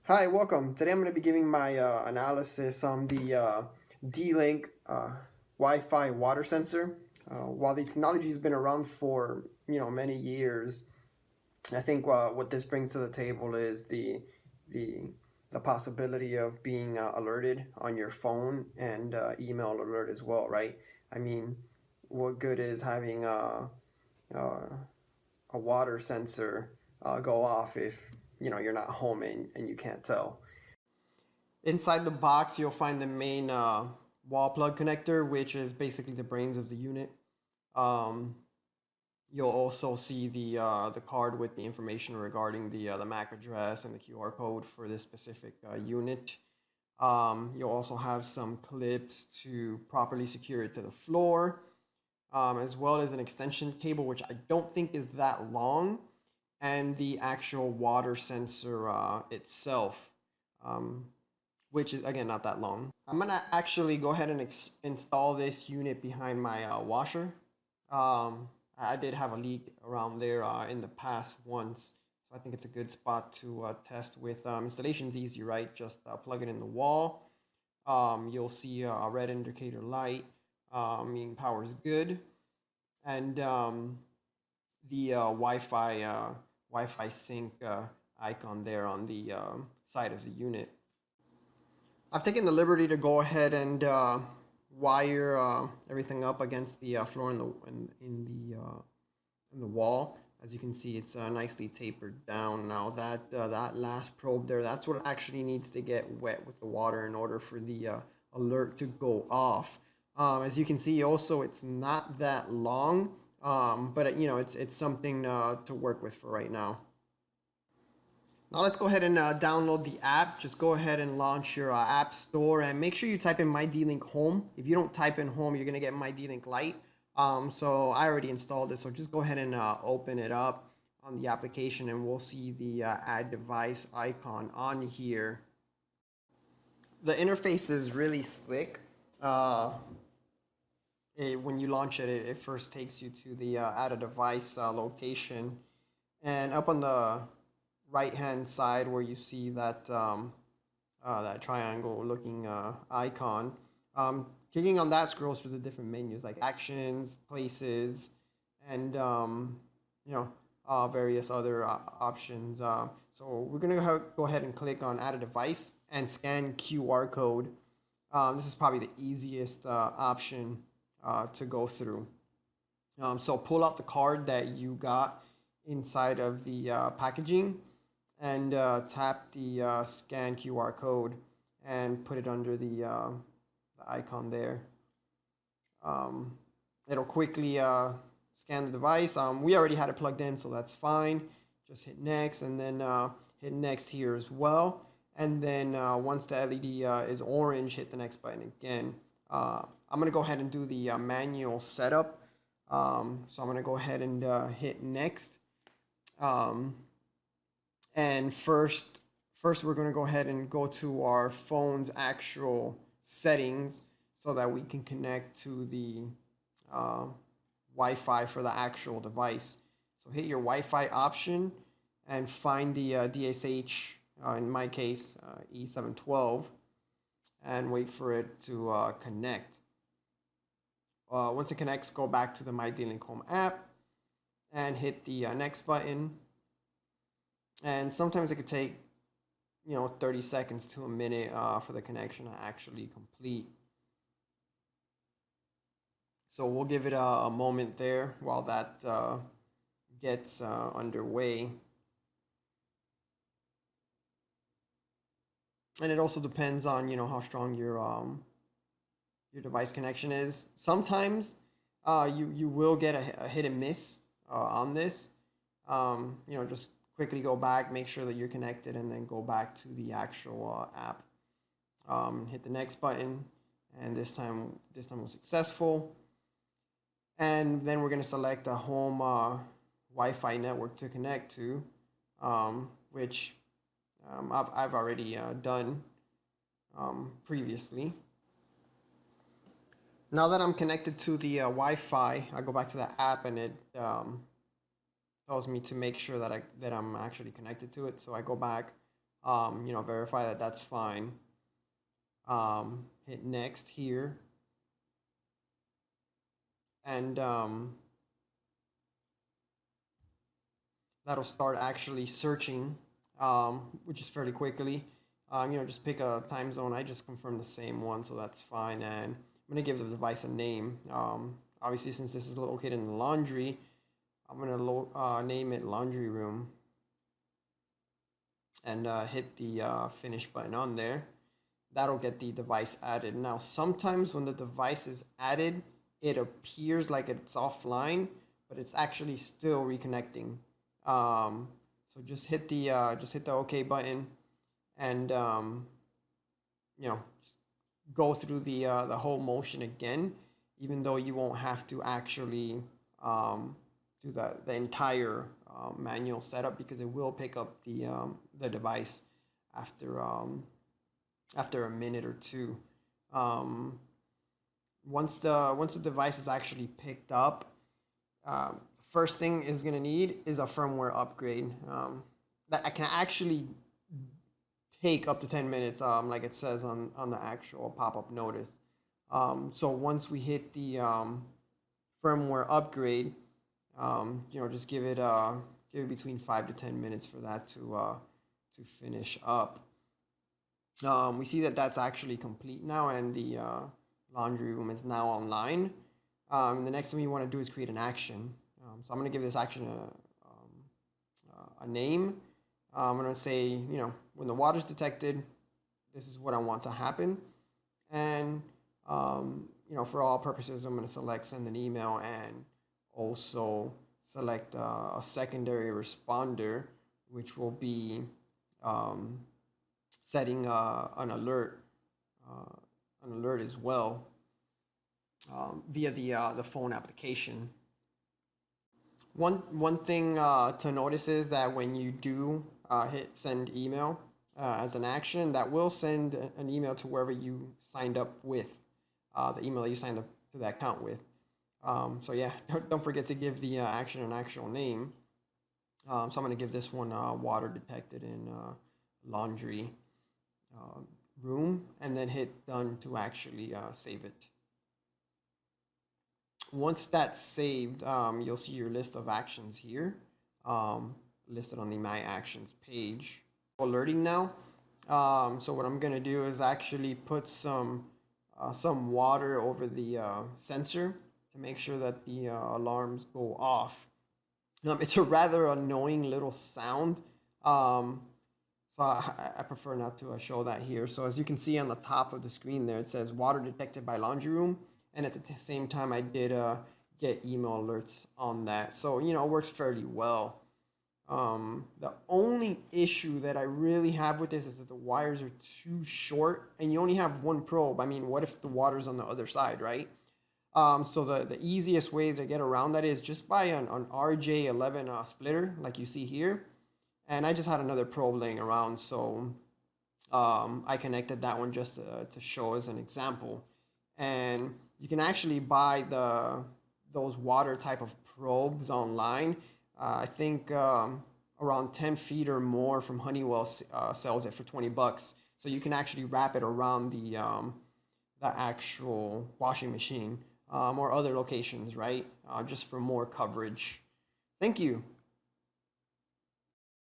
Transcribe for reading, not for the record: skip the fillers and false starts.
Hi, welcome. Today I'm going to be giving my analysis on the Dlink Wi-Fi water sensor. While the technology has been around for many years, I think what this brings to the table is the the possibility of being alerted on your phone and email alert as well, right? I mean, what good is having uh, a water sensor go off if you're not home and you can't tell? Inside the box, you'll find the main wall plug connector, which is basically the brains of the unit. Um, you'll also see the card with the information regarding the MAC address and the QR code for this specific unit. You'll also have some clips to properly secure it to the floor, as well as an extension cable, which I don't think is that long, and the actual water sensor itself. Um, which is again not that long. I'm gonna actually go ahead and install this unit behind my washer. I did have a leak around there in the past once, so I think it's a good spot to test with. Installation's easy, right? Just plug it in the wall. You'll see a red indicator light, meaning power is good, and the Wi-Fi sync icon there on the side of the unit. I've taken the liberty to go ahead and wire everything up against the floor in the wall. As you can see, it's nicely tapered down. Now that last probe there, that's what actually needs to get wet with the water in order for the alert to go off. As you can see, also it's not that long, but it's something to work with for right now. Now let's go ahead and download the app. Just go ahead and launch your app store and make sure you type in My Dlink Home. If you don't type in Home, you're gonna get My Dlink Lite. So I already installed it. So just go ahead and open it up on the application, and we'll see the Add Device icon on here. The interface is really slick. When you launch it, it first takes you to the Add a Device location, and up on the right hand side where you see that that triangle looking icon, clicking on that scrolls through the different menus like actions, places, and various other options. So we're gonna go ahead and click on add a device and scan QR code. This is probably the easiest option to go through. So pull out the card that you got inside of the packaging and tap the scan QR code and put it under the icon there. It'll quickly scan the device. We already had it plugged in, so that's fine. Just hit next, and then hit next here as well. And then once the LED is orange, hit the next button again. I'm going to go ahead and do the manual setup. So I'm going to go ahead and hit next. And first we're going to go ahead and go to our phone's actual settings so that we can connect to the Wi-Fi for the actual device. So hit your Wi-Fi option and find the DSH, in my case, E712, and wait for it to connect. Once it connects, go back to the My Dlink Home app and hit the next button. And sometimes it could take 30 seconds to a minute for the connection to actually complete. So we'll give it a moment there while that gets underway. And it also depends on how strong your device connection is. Sometimes you will get a hit and miss on this. Just quickly go back, make sure that you're connected, and then go back to the actual app. Hit the next button, and this time was successful. And then we're going to select a home Wi-Fi network to connect to, which I've already done previously. Now that I'm connected to the Wi-Fi, I go back to the app, and it tells me to make sure that I'm actually connected to it. So I go back, verify that that's fine. Hit next here, and that'll start actually searching, which is fairly quickly. Just pick a time zone. I just confirmed the same one, so that's fine. And I'm gonna give the device a name. Obviously, since this is located in the laundry, I'm gonna name it laundry room, and hit the finish button on there. That'll get the device added. Now, sometimes when the device is added, it appears like it's offline, but it's actually still reconnecting. So just hit the OK button, and just go through the whole motion again, even though you won't have to actually do the entire manual setup, because it will pick up the device after a minute or two. Once the device is actually picked up, first thing is going to need is a firmware upgrade. That I can actually take up to 10 minutes, like it says on the actual pop-up notice. So once we hit the firmware upgrade, just give it between 5 to 10 minutes for that to finish up. We see that that's actually complete now, and the laundry room is now online. The next thing we want to do is create an action. So I'm going to give this action a name. I'm going to say, when the water is detected, this is what I want to happen. And, for all purposes, I'm going to select send an email, and also select a secondary responder, which will be setting an alert as well via the phone application. One thing to notice is that when you do hit send email as an action, that will send an email to wherever you signed up with, the email that you signed up to that account with. So yeah, don't forget to give the action an actual name. So I'm going to give this one water detected in laundry room, and then hit done to actually save it. Once that's saved, you'll see your list of actions here, listed on the My Actions page. Alerting now. So what I'm gonna do is actually put some water over the sensor to make sure that the alarms go off. It's a rather annoying little sound. So I prefer not to show that here. So as you can see on the top of the screen there, it says water detected by laundry room. And at the same time, I did get email alerts on that. So, it works fairly well. The only issue that I really have with this is that the wires are too short, and you only have one probe. I mean, what if the water's on the other side, right? So the easiest way to get around that is just buy an RJ11 splitter, like you see here. And I just had another probe laying around, so I connected that one just to show as an example. And you can actually buy those water type of probes online. I think around 10 feet or more from Honeywell sells it for $20. So you can actually wrap it around the actual washing machine or other locations, right? Just for more coverage. Thank you.